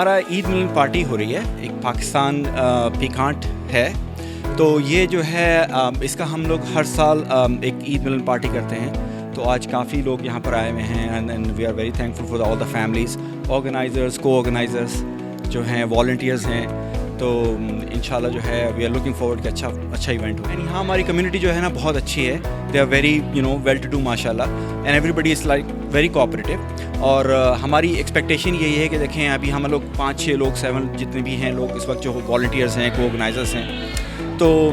ہمارا عید ملن پارٹی ہو رہی ہے، ایک پاکستان پیکانٹ ہے، تو یہ جو ہے اس کا ہم لوگ ہر سال ایک عید ملن پارٹی کرتے ہیں. تو آج کافی لوگ یہاں پر آئے ہوئے ہیں and we are very thankful for all the families, organisers, کو آرگنائزرز جو ہیں، والنٹیئرز ہیں. تو انشاءاللہ جو ہے وی آر لوکنگ فارورڈ کہ اچھا ایونٹ ہو. یہاں ہماری کمیونٹی جو ہے نا بہت اچھی ہے، they are very well to do ماشاء اللہ، and everybody is like very cooperative. اور ہماری ایکسپیکٹیشن یہی ہے کہ دیکھیں ابھی ہم لوگ 5-6 لوگ 7 جتنے بھی ہیں لوگ اس وقت جو والنٹیئرز ہیں، کو آرگنائزرز ہیں، تو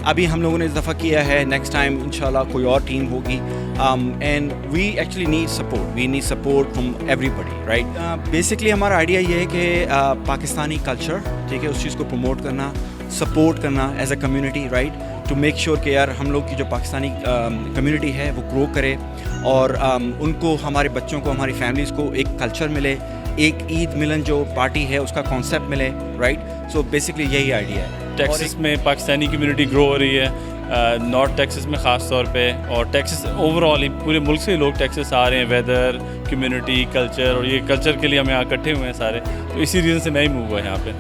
ابھی ہم لوگوں نے اس دفعہ کیا ہے. نیکسٹ ٹائم انشاءاللہ کوئی اور ٹیم ہوگی. And we actually need support from everybody, right. Basically ہمارا آئیڈیا یہ ہے کہ پاکستانی کلچر، ٹھیک ہے، اس چیز کو پروموٹ کرنا، سپورٹ کرنا as a community, right, to make sure کہ یار ہم لوگ کی جو پاکستانی کمیونٹی ہے وہ گرو کرے، اور ان کو، ہمارے بچوں کو، ہماری فیملیز کو ایک کلچر ملے، ایک عید ملن جو پارٹی ہے اس کا کانسیپٹ ملے، رائٹ. سو بیسکلی یہی آئیڈیا ہے. ٹیکسس میں پاکستانی کمیونٹی گرو ہو رہی ہے، نارتھ ٹیکسس میں خاص طور پہ، اور ٹیکسس اوور آل ہی پورے ملک سے لوگ ٹیکسس آ رہے ہیں. ویدر، کمیونٹی، کلچر، اور یہ کلچر کے لیے ہم یہاں اکٹھے ہوئے ہیں سارے، تو اسی ریزن سے میں ہی موو ہوا یہاں پہ.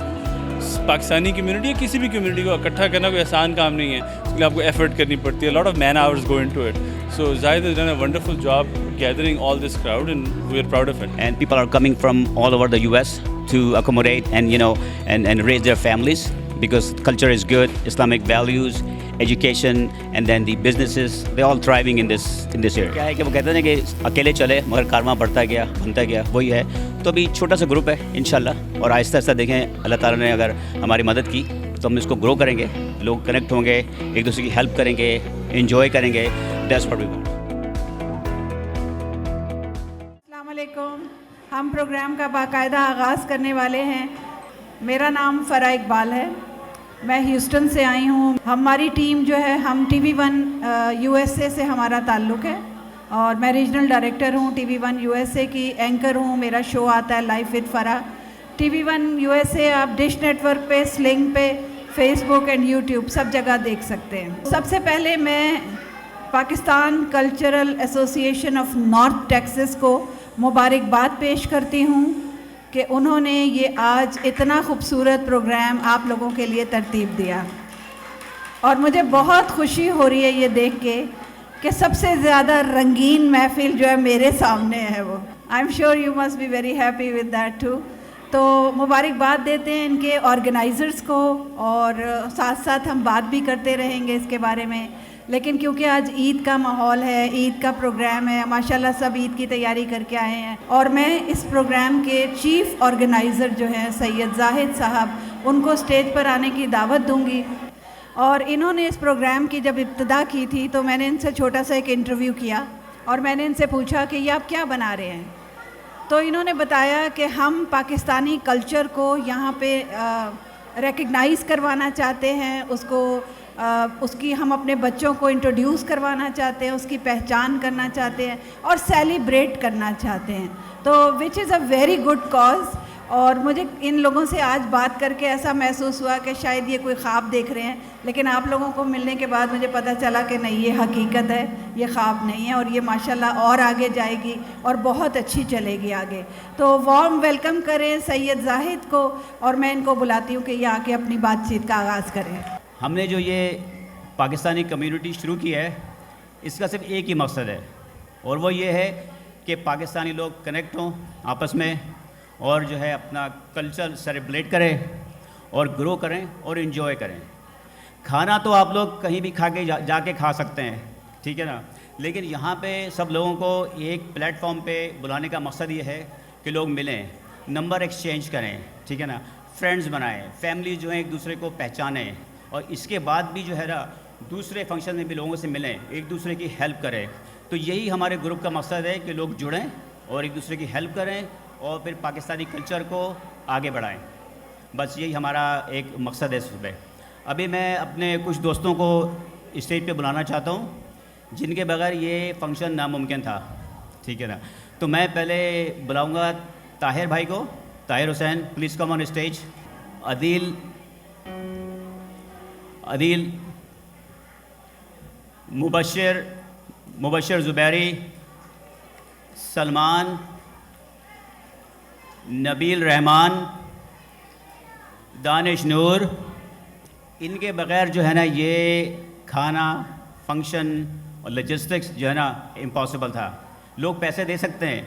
پاکستانی کمیونٹی یا کسی بھی کمیونٹی کو اکٹھا کرنا کوئی آسان کام نہیں ہے، اس کے لیے آپ کو ایفرٹ کرنی پڑتی ہے. Lot of man hours go into it. So Zahid has done a wonderful job gathering all this crowd, and we are proud of it. And people are coming from all over the US to accommodate and and raise their families, because culture is good, Islamic values, education, and then the businesses, they all thriving in this area. کیا ہے کہ وہ کہتے ہیں کہ اکیلے چلے مگر کارواں بڑھتا گیا، بنتا گیا، وہی ہے. تو ابھی چھوٹا سا گروپ ہے انشاءاللہ، اور آہستہ آہستہ دیکھیں اللہ تعالیٰ نے اگر ہماری مدد کی تو ہم اس کو گرو کریں گے، لوگ کنیکٹ ہوں گے، ایک دوسرے کی ہیلپ کریں گے، انجوائے کریں گے. That's what we want. السلام علیکم. ہم پروگرام کا باقاعدہ آغاز کرنے والے ہیں. میرا نام فرح اقبال ہے، میں ہیوسٹن سے آئی ہوں. ہماری ٹیم جو ہے، ہم TV1 USA سے ہمارا تعلق ہے، اور میں ریجنل ڈائریکٹر ہوں TV1 USA کی، اینکر ہوں. میرا شو آتا ہے life with Farah. TV1 USA آپ ڈش نیٹ ورک پہ، سلنگ پہ، فیس بک اینڈ یوٹیوب سب جگہ دیکھ سکتے ہیں. سب سے پہلے میں پاکستان کلچرل ایسوسی ایشن آف نارتھ ٹیکسس کو مبارکباد پیش کرتی ہوں کہ انہوں نے یہ آج اتنا خوبصورت پروگرام آپ لوگوں کے لیے ترتیب دیا. اور مجھے بہت خوشی ہو رہی ہے یہ دیکھ کے کہ سب سے زیادہ رنگین محفل جو ہے میرے سامنے ہے. وہ I M sure you must be very happy with that too. تو مبارکباد دیتے ہیں ان کے آرگنائزرز کو، اور ساتھ ساتھ ہم بات بھی کرتے رہیں گے اس کے بارے میں. لیکن کیونکہ آج عید کا ماحول ہے، عید کا پروگرام ہے، ماشاءاللہ سب عید کی تیاری کر کے آئے ہیں، اور میں اس پروگرام کے چیف آرگنائزر جو ہیں سید زاہد صاحب، ان کو اسٹیج پر آنے کی دعوت دوں گی. اور انہوں نے اس پروگرام کی جب ابتدا کی تھی تو میں نے ان سے چھوٹا سا ایک انٹرویو کیا، اور میں نے ان سے پوچھا کہ یہ آپ کیا بنا رہے ہیں. تو انہوں نے بتایا کہ ہم پاکستانی کلچر کو یہاں پہ ریکگنائز کروانا چاہتے ہیں، اس کی ہم اپنے بچوں کو انٹروڈیوس کروانا چاہتے ہیں، اس کی پہچان کرنا چاہتے ہیں، اور سیلیبریٹ کرنا چاہتے ہیں. تو وچ از اے ویری گڈ کاز. اور مجھے ان لوگوں سے آج بات کر کے ایسا محسوس ہوا کہ شاید یہ کوئی خواب دیکھ رہے ہیں، لیکن آپ لوگوں کو ملنے کے بعد مجھے پتہ چلا کہ نہیں، یہ حقیقت ہے، یہ خواب نہیں ہے، اور یہ ماشاءاللہ اور آگے جائے گی اور بہت اچھی چلے گی آگے. تو وارم ویلکم کریں سید زاہد کو، اور میں ان کو بلاتی ہوں کہ یہ آ کے اپنی بات چیت کا آغاز کریں. ہم نے جو یہ پاکستانی کمیونٹی شروع کی ہے، اس کا صرف ایک ہی مقصد ہے، اور وہ یہ ہے کہ پاکستانی لوگ کنیکٹ ہوں آپس میں، اور جو ہے اپنا کلچر سیلیبریٹ کریں اور گرو کریں اور انجوائے کریں. کھانا تو آپ لوگ کہیں بھی کھا کے جا کے کھا سکتے ہیں، ٹھیک ہے نا، لیکن یہاں پہ سب لوگوں کو ایک پلیٹ فارم پہ بلانے کا مقصد یہ ہے کہ لوگ ملیں، نمبر ایکسچینج کریں، ٹھیک ہے نا، فرینڈز بنائیں، فیملی جو ہیں ایک دوسرے کو پہچانیں، اور اس کے بعد بھی جو ہے نا دوسرے فنکشن میں بھی لوگوں سے ملیں، ایک دوسرے کی ہیلپ کریں. تو یہی ہمارے گروپ کا مقصد ہے کہ لوگ جڑیں اور ایک دوسرے کی ہیلپ کریں، اور پھر پاکستانی کلچر کو آگے بڑھائیں. بس یہی ہمارا ایک مقصد ہے صبح. ابھی میں اپنے کچھ دوستوں کو اسٹیج پہ بلانا چاہتا ہوں جن کے بغیر یہ فنکشن ناممکن تھا، ٹھیک ہے نا. تو میں پہلے بلاؤں گا طاہر بھائی کو. طاہر حسین، پلیز کم آن اسٹیج. عدیل، مبشر زبیری، سلمان، نبیل رحمان، دانش نور. ان کے بغیر جو ہے نا یہ کھانا فنکشن اور لاجسٹکس جو ہے نا امپاسبل تھا. لوگ پیسے دے سکتے ہیں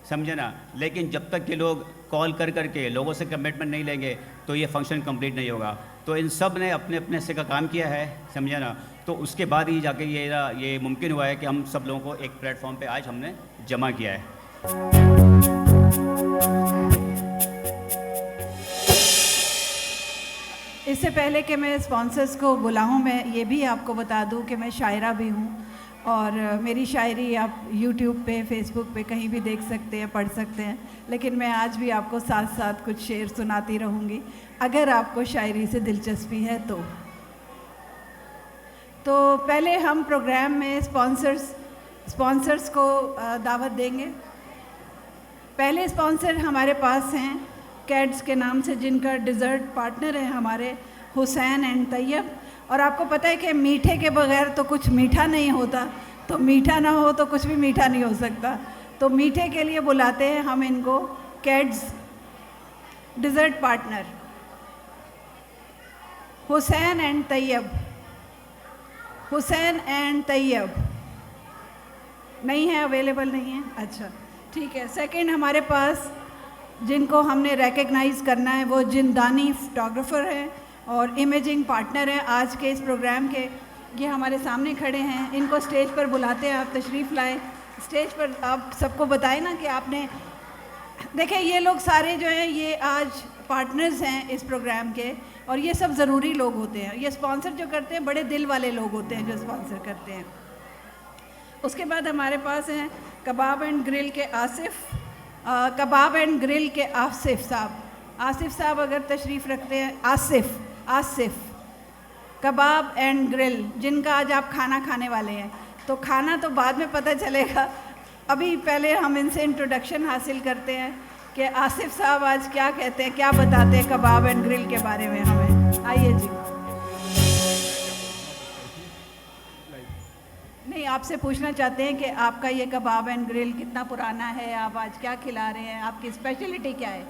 سمجھے نا, لیکن جب تک کہ لوگ کال کر کے لوگوں سے کمٹمنٹ نہیں لیں گے تو یہ فنکشن کمپلیٹ نہیں ہوگا. تو ان سب نے اپنے اپنے حصے کا کام کیا ہے سمجھے نا. تو اس کے بعد ہی جا کے یہ ممکن ہوا ہے کہ ہم سب لوگوں کو ایک پلیٹ فارم پہ آج ہم نے جمع کیا ہے. اس سے پہلے کہ میں اسپانسرز کو بلاؤں, میں یہ بھی آپ کو بتا دوں کہ میں شاعرہ بھی ہوں اور میری شاعری آپ یوٹیوب پہ فیس بک پہ کہیں بھی دیکھ سکتے ہیں, پڑھ سکتے ہیں. لیکن میں آج بھی آپ کو ساتھ ساتھ کچھ شعر سناتی رہوں گی اگر آپ کو شاعری سے دلچسپی ہے تو پہلے ہم پروگرام میں اسپانسرز کو دعوت دیں گے. پہلے اسپانسر ہمارے پاس ہیں کیڈز کے نام سے, جن کا ڈیزرٹ پارٹنر ہے ہمارے حسین اینڈ طیب. اور آپ کو پتہ ہے کہ میٹھے کے بغیر تو کچھ میٹھا نہیں ہوتا, تو میٹھا نہ ہو تو کچھ بھی میٹھا نہیں ہو سکتا. تو میٹھے کے لیے بلاتے ہیں ہم ان کو kids desert partner Hussain and Tayyab. Hussain and Tayyab نہیں ہے, اویلیبل نہیں ہے, اچھا ٹھیک ہے. سیکنڈ ہمارے پاس جن کو ہم نے ریکگنائز کرنا ہے وہ جندانی فوٹوگرافر ہیں اور امیجنگ پارٹنر ہیں آج کے اس پروگرام کے. یہ ہمارے سامنے کھڑے ہیں, ان کو اسٹیج پر بلاتے ہیں, آپ تشریف لائیں اسٹیج پر. آپ سب کو بتائیں نا کہ آپ نے دیکھیں یہ لوگ سارے جو ہیں یہ آج پارٹنرز ہیں اس پروگرام کے, اور یہ سب ضروری لوگ ہوتے ہیں. یہ اسپانسر جو کرتے ہیں بڑے دل والے لوگ ہوتے ہیں جو اسپانسر کرتے ہیں. اس کے بعد ہمارے پاس ہیں کباب اینڈ گرل کے کباب اینڈ گرل کے آصف صاحب. آصف صاحب اگر تشریف رکھتے ہیں, آصف کباب اینڈ گرل, جن کا آج آپ کھانا کھانے والے ہیں. تو کھانا تو بعد میں پتہ چلے گا, ابھی پہلے ہم ان سے انٹروڈکشن حاصل کرتے ہیں کہ آصف صاحب آج کیا کہتے ہیں, کیا بتاتے ہیں کباب اینڈ گرل کے بارے میں ہمیں. آئیے جی. نہیں, آپ سے پوچھنا چاہتے ہیں کہ آپ کا یہ کباب اینڈ گرل کتنا پرانا ہے, آپ آج کیا کھلا رہے ہیں, آپ کی اسپیشلٹی کیا ہے؟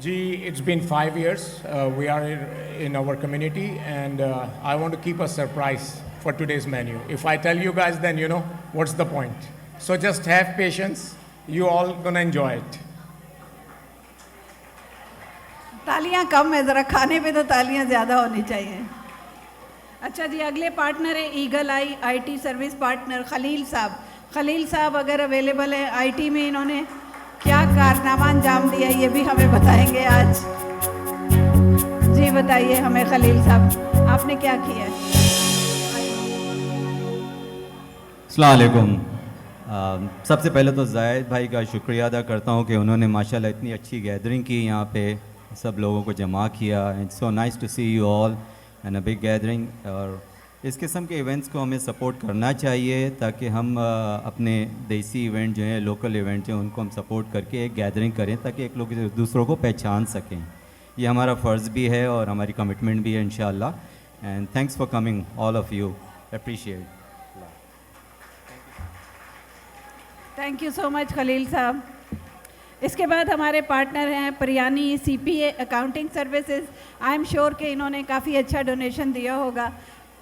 Ji, it's been 5 years. We are in our community and I want to keep a surprise for today's menu. If I tell you guys, then you know what's the point. So just have patience. You all gonna enjoy it. تالیاں کم ہے, ذرا کھانے پہ تو تالیاں زیادہ ہونی چاہیے. اچھا جی, اگلے پارٹنر ہیں Eagle IT service partner Khalil Sahab. Khalil صاحب اگر اویلیبل ہیں, آئی ٹی میں انہوں نے کیا کارنامہ انجام دیا یہ بھی ہمیں بتائیں گے آج. جی بتائیے ہمیں خلیل صاحب, آپ نے کیا کیا ہے؟ السلام علیکم. سب سے پہلے تو زاہد بھائی کا شکریہ ادا کرتا ہوں کہ انہوں نے ماشاءاللہ اتنی اچھی گیدرنگ کی, یہاں پہ سب لوگوں کو جمع کیا. It's so nice to see you all and a big gathering. اور اس قسم کے ایونٹس کو ہمیں سپورٹ کرنا چاہیے تاکہ ہم اپنے دیسی ایونٹ جو ہیں, لوکل ایونٹ جو ہیں, ان کو ہم سپورٹ کر کے ایک گیدرنگ کریں تاکہ ایک لوگ دوسروں کو پہچان سکیں. یہ ہمارا فرض بھی ہے اور ہماری کمٹمنٹ بھی ہے انشاءاللہ. And thanks for coming all of you, appreciate. Thank you so much Khalil Sahab. اس کے بعد ہمارے پارٹنر ہیں Priyani CPA accounting services. I am sure کہ انہوں نے کافی اچھا ڈونیشن دیا ہوگا,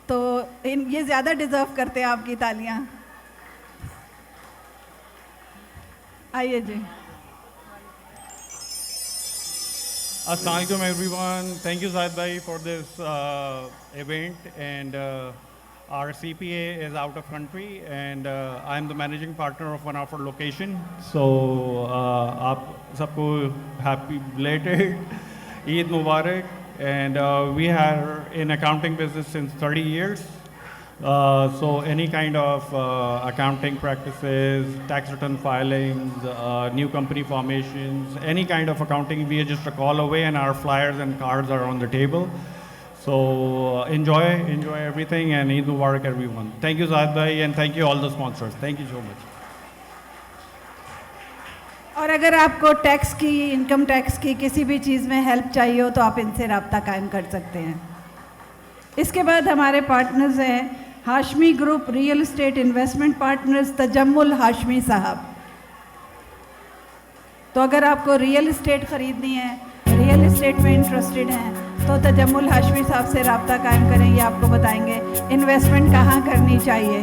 تو یہ زیادہ ڈیزرو کرتے ہیں آپ کی تالیاں. آئیے جی. Assalamu alaikum everyone. Thank you Zahid bhai for this event, and our CPA is out of country and I am the managing partner of one of our location. So aap sabko happy belated Eid Mubarak. And we are in accounting business since 30 years. So any kind of accounting practices, tax return filings, new company formations, any kind of accounting, we are just a call away and our flyers and cards are on the table. So enjoy everything and Eid Mubarak everyone. Thank you Zahid bhai and thank you all the sponsors. Thank you so much. اور اگر آپ کو tax کی, income tax کی کسی بھی چیز میں ہیلپ چاہیے ہو تو آپ ان سے رابطہ قائم کر سکتے ہیں. اس کے بعد ہمارے پارٹنرز ہیں Hashmi group real estate investment partners Tajammul Hashmi صاحب. تو اگر آپ کو ریئل اسٹیٹ خریدنی ہے, रियल एस्टेट में इंटरेस्टेड हैं तो तजम्मुल हाशमी साहब से रब्ता कायम करें, ये आपको बताएंगे इन्वेस्टमेंट कहाँ करनी चाहिए।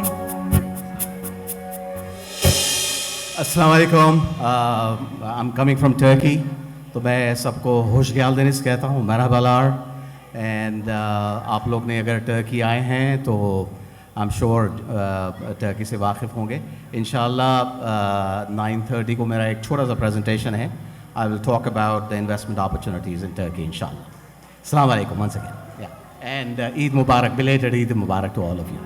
अस्सलाम वालेकुम, I am coming from Turkey. तो मैं सबको होश ख्याल देने से कहता हूँ मरहबालार। एंड आप लोग ने अगर टर्की आए हैं तो आई एम श्योर टर्की से वाकिफ़ होंगे। इंशाल्लाह 9:30 को मेरा एक छोटा सा प्रेजेंटेशन है। I will talk about the investment opportunities in Turkey इंशाल्लाह। अस्सलाम वालेकुम वंस अगेन, एंड ईद मुबारक, बिलेटेड ईद मुबारक टू ऑल ऑफ यू।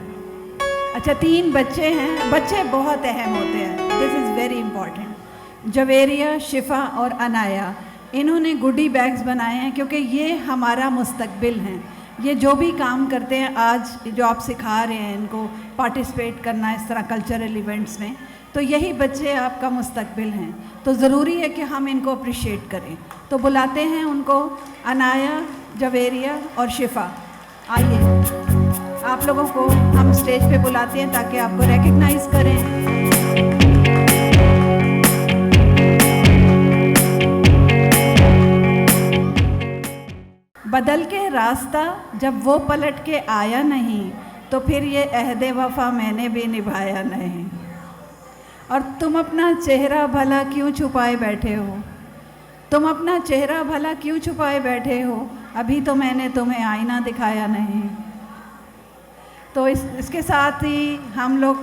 अच्छा, 3 बच्चे हैं, बच्चे बहुत अहम होते हैं, this is very important. Javeria, Shifa और अनाया, इन्होंने गुडी बैग्स बनाए हैं क्योंकि ये हमारा मुस्तकबिल हैं। ये जो भी काम करते हैं, आज जो आप सिखा रहे हैं इनको पार्टिसिपेट करना इस तरह कल्चरल इवेंट्स में, तो यही बच्चे आपका मुस्तकबिल हैं। तो ज़रूरी है कि हम इनको अप्रिशिएट करें। तो बुलाते हैं उनको, अनाया, जवेरिया और शिफा, आइए आप लोगों को हम स्टेज पे बुलाते हैं ताकि आपको रिकग्नाइज़ करें। बदल के रास्ता जब वो पलट के आया नहीं तो फिर ये अहदे वफ़ा मैंने भी निभाया नहीं। और तुम अपना चेहरा भला क्यों छुपाए बैठे हो, तुम अपना चेहरा भला क्यों छुपाए बैठे हो, अभी तो मैंने तुम्हें आईना दिखाया नहीं। तो इसके साथ ही हम लोग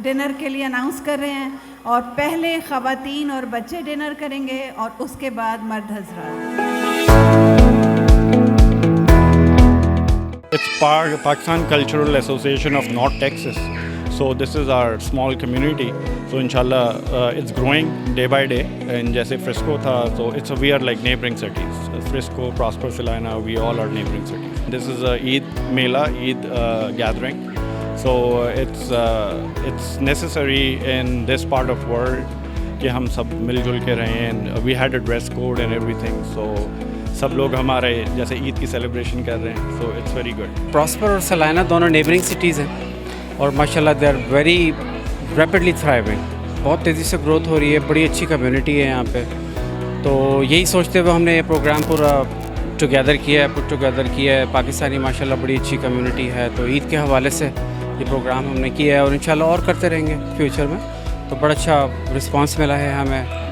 डिनर के लिए अनाउंस कर रहे हैं और पहले ख़वातीन और बच्चे डिनर करेंगे और उसके बाद मर्द हज़रात। It's Pakistan Cultural Association of North Texas. So this is our small community. So inshallah it's growing day by day. And जैसे Frisco था, so we are like neighboring cities. Frisco, Prosper, Salina, we all are neighboring cities. This is a Eid Mela, Eid gathering. So it's necessary in this part of world कि हम सब मिलजुल के रहें. And we had a dress code and everything. So सब लोग हमारे जैसे ईद की सेलिब्रेशन कर रहे हैं, so it's very good. Prosper और सलाना दोनों नेबरिंग सिटीज़ हैं और माशाल्लाह they are very rapidly thriving, बहुत तेज़ी से ग्रोथ हो रही है, बड़ी अच्छी कम्युनिटी है यहाँ पे। तो यही सोचते हुए हमने ये प्रोग्राम पूरा टुगेदर किया है, पुट टुगेदर किया है। पाकिस्तानी माशाल्लाह बड़ी अच्छी कम्युनिटी है, तो ईद के हवाले से ये प्रोग्राम हमने किया है और इंशाल्लाह और करते रहेंगे फ्यूचर में। तो बड़ा अच्छा रिस्पॉन्स मिला है हमें।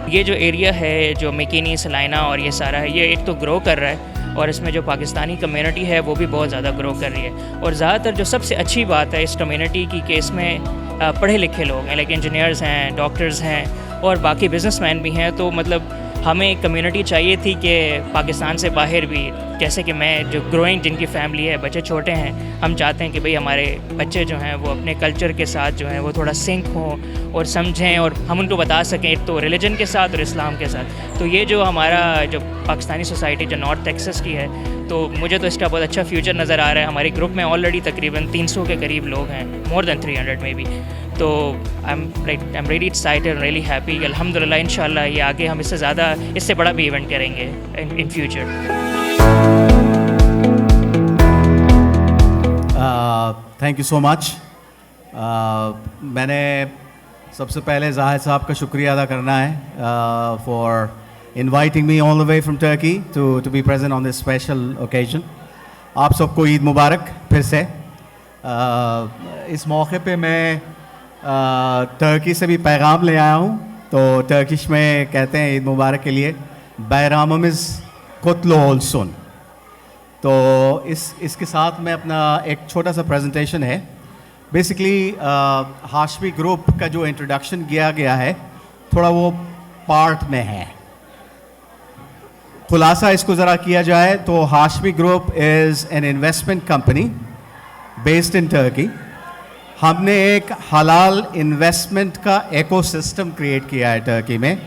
ये जो एरिया है जो मैकिनी, सलाइना और ये सारा है, ये एक तो ग्रो कर रहा है और इसमें जो पाकिस्तानी कम्युनिटी है वो भी बहुत ज़्यादा ग्रो कर रही है। और ज़्यादातर जो सबसे अच्छी बात है इस कम्युनिटी की कि इसमें पढ़े लिखे लोग हैं, लाइक इंजीनियर्स हैं, डॉक्टर्स हैं और बाकी बिजनेसमैन भी हैं। तो मतलब हमें एक कम्युनिटी चाहिए थी कि पाकिस्तान से बाहर भी, जैसे कि मैं जो ग्रोइंग जिनकी फैमिली है, बच्चे छोटे हैं, हम चाहते हैं कि भाई हमारे बच्चे जो हैं वो अपने कल्चर के साथ जो हैं वो थोड़ा सिंक हों और समझें और हम उनको बता सकें एक तो रिलीजन के साथ और इस्लाम के साथ। तो ये जो हमारा जो पाकिस्तानी सोसाइटी जो नॉर्थ टेक्सास की है, तो मुझे तो इसका बहुत अच्छा फ्यूचर नज़र आ रहा है। हमारे ग्रुप में ऑलरेडी तकरीबन 300 के करीब लोग हैं, मोर देन 300 में भी। तो I am really excited, really happy. अल्हम्दुलिल्लाह इंशाल्लाह ये आगे हम इससे ज़्यादा, इससे बड़ा भी इवेंट करेंगे in future. Thank you so much. मैंने सबसे पहले जाहिद साहब का शुक्रिया अदा करना है for inviting me all the way from Turkey to be present on this special occasion. आप सबको ईद मुबारक फिर से। इस मौके पे मैं टर्की से भी पैगाम ले आया हूँ। तो टर्किश में कहते हैं ईद मुबारक के लिए बैराममिज़ कुतलो ओलसुन। तो इसके साथ में अपना एक छोटा सा प्रेजेंटेशन है। बेसिकली हाशमी ग्रुप का जो इंट्रोडक्शन किया गया है थोड़ा वो पार्ट में है। खुलासा इसको ज़रा किया जाए तो Hashmi group is an investment company based in Turkey. हमने एक हलाल इन्वेस्टमेंट का इकोसिस्टम क्रिएट किया है टर्की में,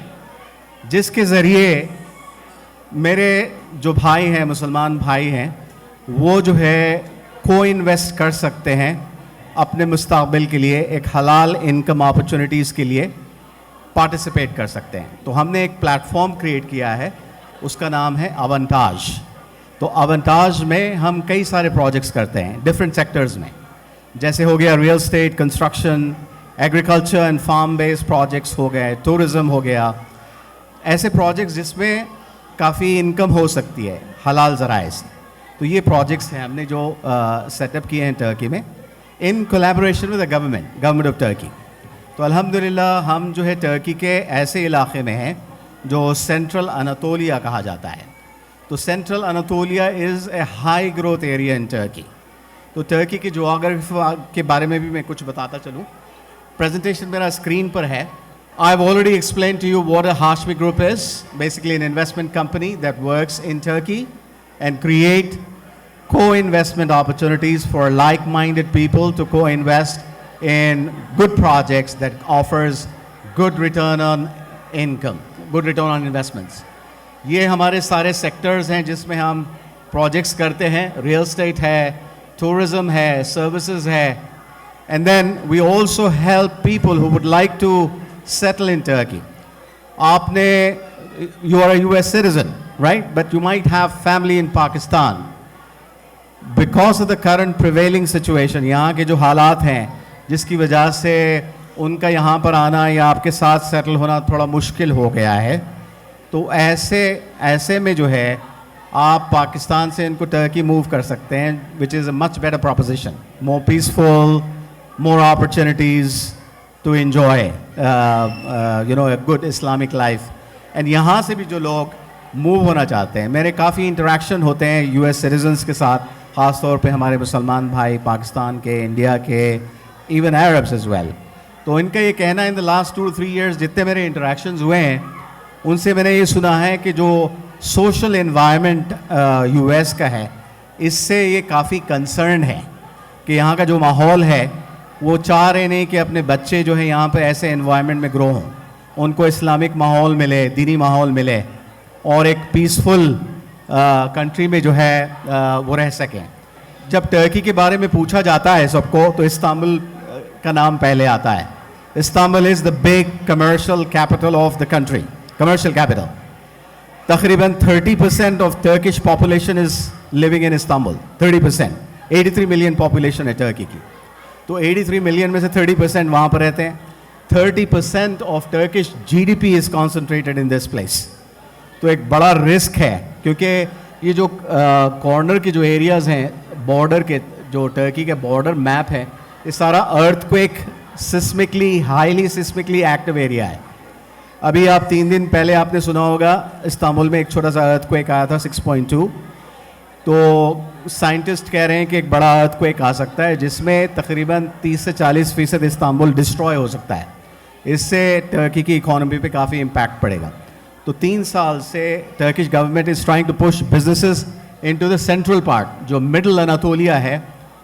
जिसके ज़रिए मेरे जो भाई हैं, मुसलमान भाई हैं, वो जो है को इन्वेस्ट कर सकते हैं अपने मुस्तक़बिल के लिए, एक हलाल इनकम अपॉर्चुनिटीज़ के लिए पार्टिसिपेट कर सकते हैं। तो हमने एक प्लेटफॉर्म क्रिएट किया है, उसका नाम है अवंताज। तो अवंताज में हम कई सारे प्रोजेक्ट्स करते हैं डिफरेंट सेक्टर्स में, जैसे हो गया real estate, construction, agriculture and farm based projects हो गए, टूरिज़्म हो गया, ऐसे प्रोजेक्ट्स जिसमें काफ़ी इनकम हो सकती है हलाल ज़राए से। तो ये प्रोजेक्ट्स हैं हमने जो सेटअप किए हैं टर्की में in collaboration with the government of Turkey. तो अल्हम्दुलिल्लाह हम जो है टर्की के ऐसे इलाके में हैं जो सेंट्रल अनातोलिया कहा जाता है। तो central Anatolia is a high growth area in Turkey. तो टर्की की जोग्राफी के बारे में भी मैं कुछ बताता चलूँ। प्रेजेंटेशन मेरा स्क्रीन पर है। I've already explained to you what a Hashmi Group is, basically an investment company that works in Turkey and create co-investment opportunities for like-minded people to co-invest in good projects that offers good return on income, good return on investments. ये हमारे सारे sectors हैं जिसमें हम projects करते हैं, real estate है, tourism है, services है, and then we also help people who would like to settle in Turkey. You are a US citizen, right? But you might have family in Pakistan. Because of the current prevailing situation, यहाँ के जो हालात हैं जिसकी वजह से उनका यहाँ पर आना या आपके साथ सेटल होना थोड़ा मुश्किल हो गया है, तो ऐसे में जो है आप पाकिस्तान से इनको टर्की मूव कर सकते हैं, which is a much better proposition, more peaceful, more opportunities to enjoy a good Islamic life. And यहाँ से भी जो लोग मूव होना चाहते हैं, मेरे काफ़ी इंटरेक्शन होते हैं US सिटीजन्स के साथ, ख़ास तौर पे हमारे मुसलमान भाई पाकिस्तान के, इंडिया के, इवन अरब्स एज वेल। तो इनका ये कहना है in the last 2 to 3 years जितने मेरे इंटरेक्शंस हुए हैं उनसे मैंने ये सुना है कि जो सोशल एनवायरनमेंट US का है इससे ये काफ़ी कंसर्न है कि यहाँ का जो माहौल है वो चाह रहे नहीं कि अपने बच्चे जो है यहाँ पे ऐसे एनवायरनमेंट में ग्रो हों, उनको इस्लामिक माहौल मिले, दीनी माहौल मिले और एक पीसफुल कंट्री में जो है वो रह सकें। जब टर्की के बारे में पूछा जाता है सबको तो इस्तांबुल का नाम पहले आता है। Istanbul is the big commercial capital of the country, commercial capital. तकरीबन 30% of Turkish population is living in Istanbul, 30%। 83 million population है टर्की की, तो 83 मिलियन में से 30% वहाँ पर रहते हैं। 30% of Turkish GDP is concentrated in this place. तो एक बड़ा रिस्क है क्योंकि ये जो कॉर्नर के जो एरियाज़ हैं, बॉर्डर के जो टर्की के बॉर्डर मैप है, ये सारा अर्थक्वेक सिस्मिकली, हाईली सिस्मिकली एक्टिव एरिया है। अभी आप 3 दिन पहले आपने सुना होगा इस्तांबुल में एक छोटा सा अर्थक्वेक आया था 6.2। तो साइंटिस्ट कह रहे हैं कि एक बड़ा अर्थक्वेक आ सकता है जिसमें तकरीबन 30 से 40% इस्तांबुल डिस्ट्रॉय हो सकता है। इससे टर्की की इकोनॉमी पे काफ़ी इम्पैक्ट पड़ेगा। तो 3 साल से Turkish government is trying to push businesses into the central part, जो मिडल अनातोलिया है,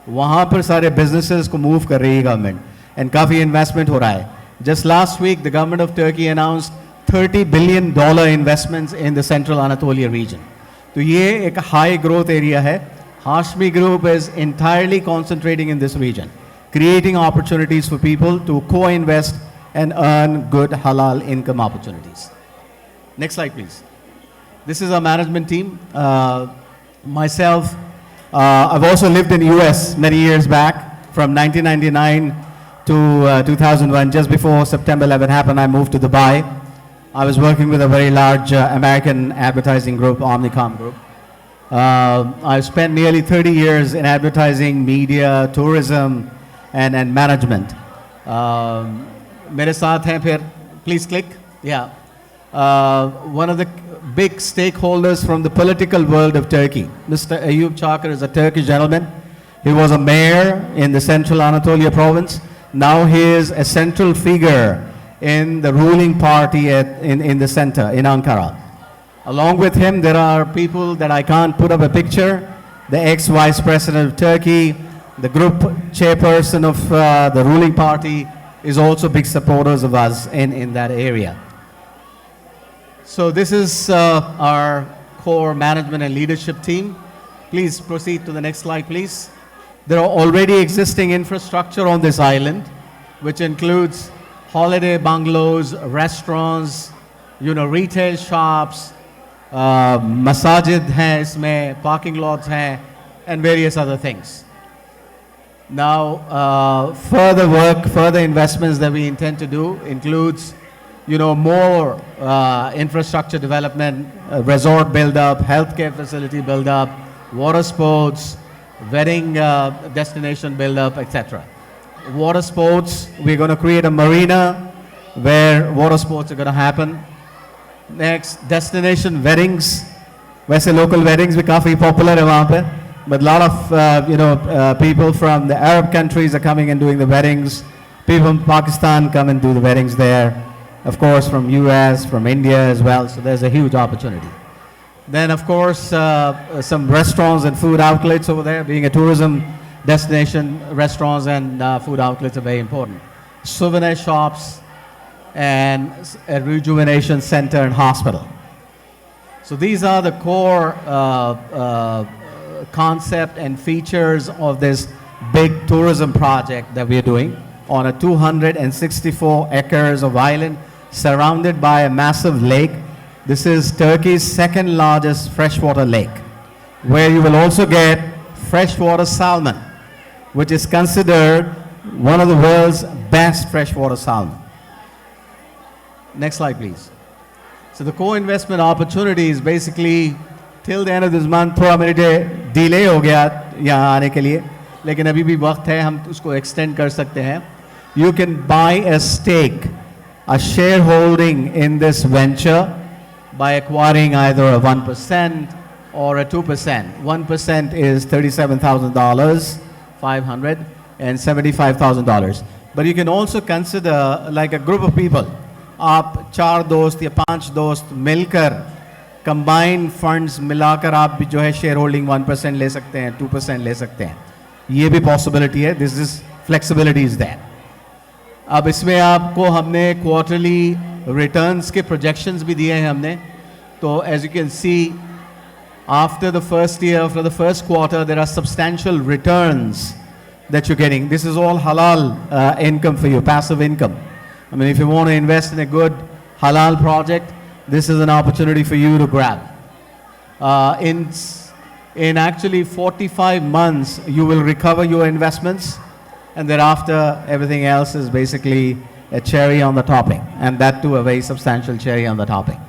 वहाँ पर सारे बिजनेसेस को मूव कर रही है गवर्नमेंट एंड काफ़ी इन्वेस्टमेंट हो रहा है। Just last week the government of Turkey announced $30 billion investments in the central Anatolia region. तो ये एक हाई ग्रोथ एरिया है। Hashmi Group is entirely concentrating in this region, creating opportunities for people to co-invest and earn good halal income opportunities. Next slide, please. This is our management team. Myself, I've also lived in US many years back, from 1999 to 2001. Just before September 11 happened, I moved to Dubai. I was working with a very large American advertising group, Omnicom Group. I've spent nearly 30 years in advertising, media, tourism, and management. मेरे साथ हैं फिर, please click. Yeah. One of the big stakeholders from the political world of Turkey, Mr. Ayub Çakır, is a Turkish gentleman. He was a mayor in the central Anatolia province. Now he is a central figure in the ruling party in the center, in Ankara. Along with him, there are people that I can't put up a picture. The ex-vice president of Turkey, the group chairperson of the ruling party is also big supporters of us in that area. So this is our core management and leadership team. Please proceed to the next slide, please. There are already existing infrastructure on this island, which includes holiday bungalows, restaurants, retail shops, masajid hai isme, parking lots hai, and various other things. Now, further work, further investments that we intend to do includes, more infrastructure development, resort build-up, healthcare facility build-up, water sports, wedding destination build-up, etc. Water sports, we're going to create a marina where water sports are going to happen. Next, destination weddings. वैसे local weddings भी काफ़ी popular है वहाँ पे. But a lot of people from the Arab countries are coming and doing the weddings. People from Pakistan come and do the weddings there. Of course, from US, from India as well. So there's a huge opportunity. Then, of course, some restaurants and food outlets over there. Being a tourism destination, restaurants and food outlets are very important. Souvenir shops and a rejuvenation center and hospital. So these are the core concept and features of this big tourism project that we are doing on a 264 acres of island surrounded by a massive lake. This is Turkey's second largest freshwater lake, where you will also get freshwater salmon, which is considered one of the world's best freshwater salmon. Next slide, please. So the co-investment opportunity is basically till the end of this month. थोड़ा मेरे delay हो गया यहाँ आने के लिए, लेकिन अभी भी वक्त है, हम उसको extend कर सकते हैं. You can buy a stake, a shareholding in this venture by acquiring either a 1% or a 2%. 1% is $37,000, $575,000. But you can also consider like a group of people. आप 4 दोस्त या 5 दोस्त मिलकर combined funds मिलाकर आप भी जो है शेयर होल्डिंग 1% ले सकते हैं, 2% ले सकते हैं. ये भी पॉसिबिलिटी है. This is flexibility is that. अब इसमें आपको हमने क्वार्टरली रिटर्न्स के प्रोजेक्शंस भी दिए हैं हमने. तो as you can see after the first year, after the first quarter, there are substantial returns that you're getting. This is all halal income for you, passive income. I mean, if you want to invest in a good halal project, this is an opportunity for you to grab. In actually 45 months, you will recover your investments, and thereafter, everything else is basically a cherry on the topping, and that too a very substantial cherry on the topping.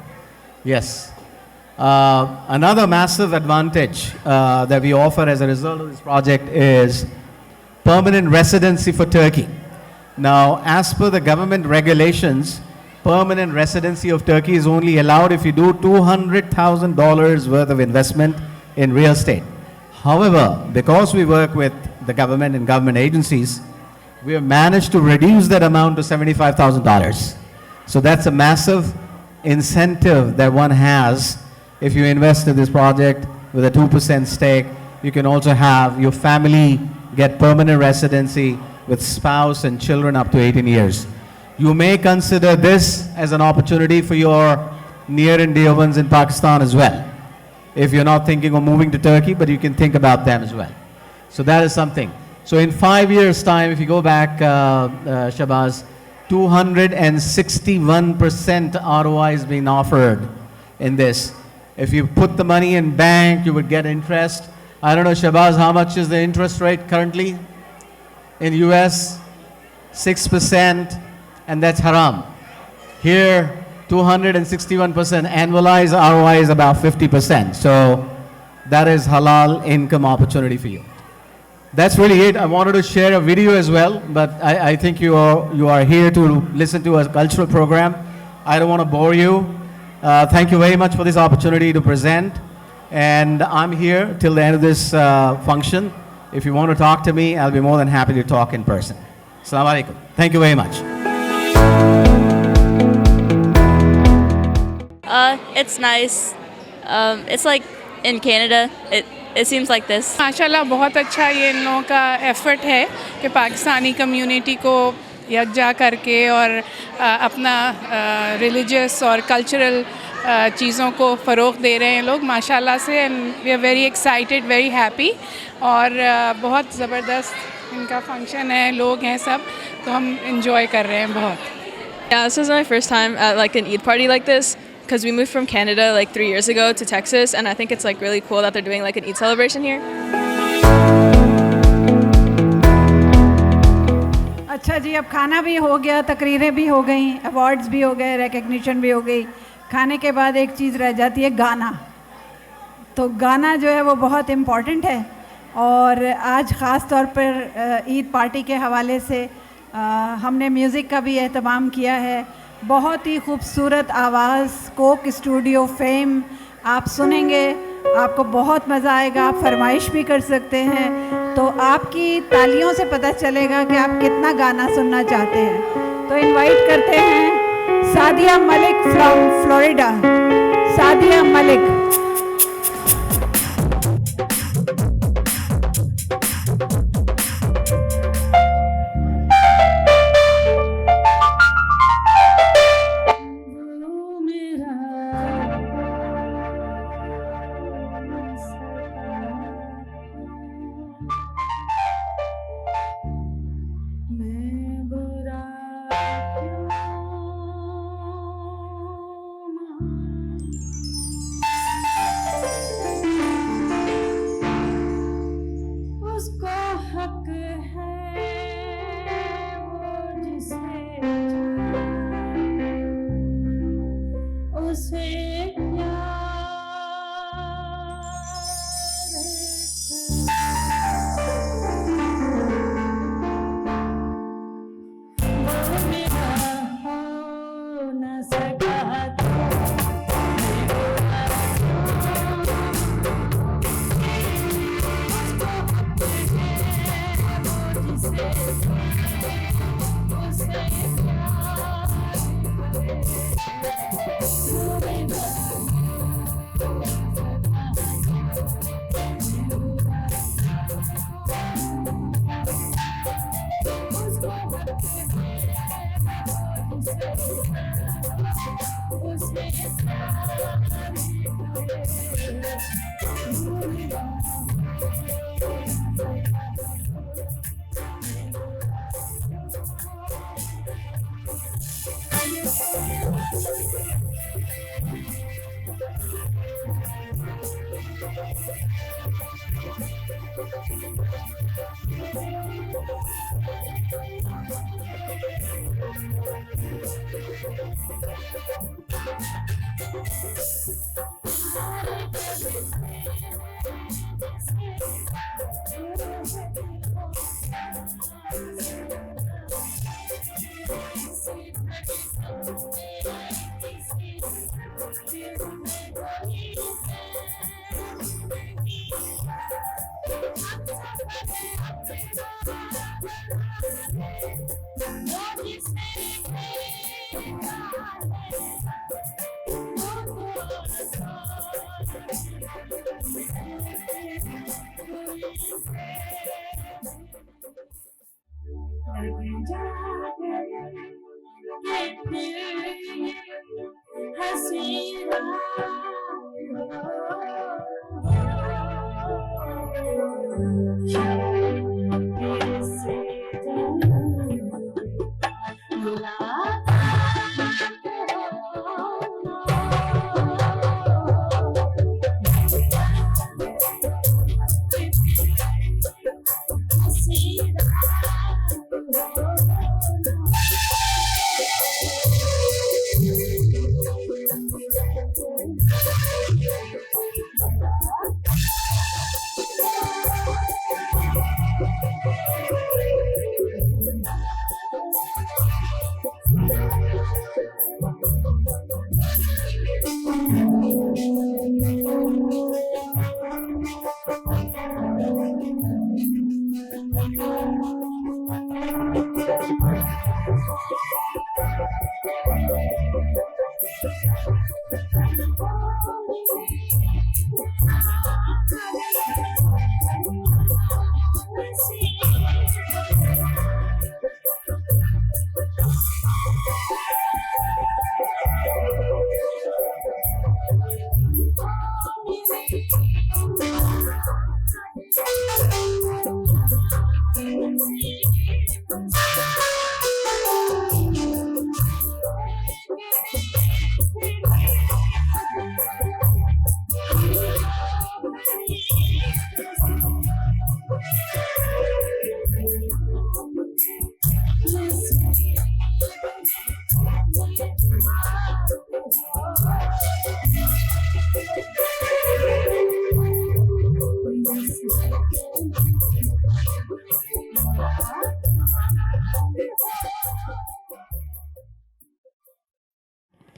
Yes. Another massive advantage that we offer as a result of this project is permanent residency for Turkey. Now, as per the government regulations, permanent residency of Turkey is only allowed if you do $200,000 worth of investment in real estate. However, because we work with the government and government agencies, we have managed to reduce that amount to $75,000. So that's a massive incentive that one has. If you invest in this project with a 2% stake, you can also have your family get permanent residency with spouse and children up to 18 years. You may consider this as an opportunity for your near and dear ones in Pakistan as well. If you're not thinking of moving to Turkey, but you can think about them as well. So that is something. So in 5 years' time, if you go back, Shabazz, 261% ROI is being offered in this. If you put the money in bank, you would get interest. I don't know, Shabazz, how much is the interest rate currently in US? 6%, and that's haram. Here, 261%, annualized ROI is about 50%. So that is halal income opportunity for you. That's really it. I wanted to share a video as well, but I think you are here to listen to a cultural program. I don't want to bore you. Thank you very much for this opportunity to present. And I'm here till the end of this function. If you want to talk to me, I'll be more than happy to talk in person. Assalamu alaikum. Thank you very much. It's nice. It's like in Canada. It seems like this. माशाल्लाह बहुत अच्छा ये इन लोगों का effort है कि Pakistani community को यकजा करके और अपना रिलीजियस और कल्चरल चीज़ों को फ़रोग़ दे रहे हैं लोग माशाल्लाह से. And we are very excited, very happy. और बहुत ज़बरदस्त इनका फंक्शन है, लोग हैं सब, तो हम इंजॉय कर रहे हैं बहुत. Yeah, this is my first time at like an Eid party like this, because we moved from Canada like 3 years ago to Texas, and I think it's like really cool that they're doing like an Eid celebration here. अच्छा जी, अब खाना भी हो गया, तकरीरें भी हो गई, awards भी हो गए, रिकग्निशन भी हो गई. खाने के बाद एक चीज़ रह जाती है, गाना. तो गाना जो है वो बहुत इम्पॉर्टेंट है. और आज ख़ास तौर पर ईद पार्टी के हवाले से हमने म्यूज़िक का भी एहतमाम किया है. बहुत ही खूबसूरत आवाज़, कोक स्टूडियो फेम आप सुनेंगे, आपको बहुत मज़ा आएगा. आप फरमाइश भी कर सकते हैं. तो आपकी तालियों से पता चलेगा कि आप कितना गाना सुनना चाहते हैं. तो इनवाइट करते हैं सादिया मलिक फ्रॉम फ्लोरिडा. सादिया मलिक.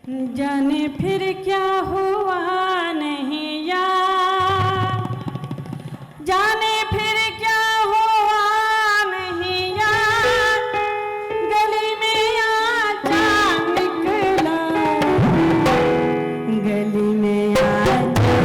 जाने फिर क्या हुआ नहीं यार, जाने फिर क्या हुआ नहीं यार, गली में आजा निकला, गली में आजा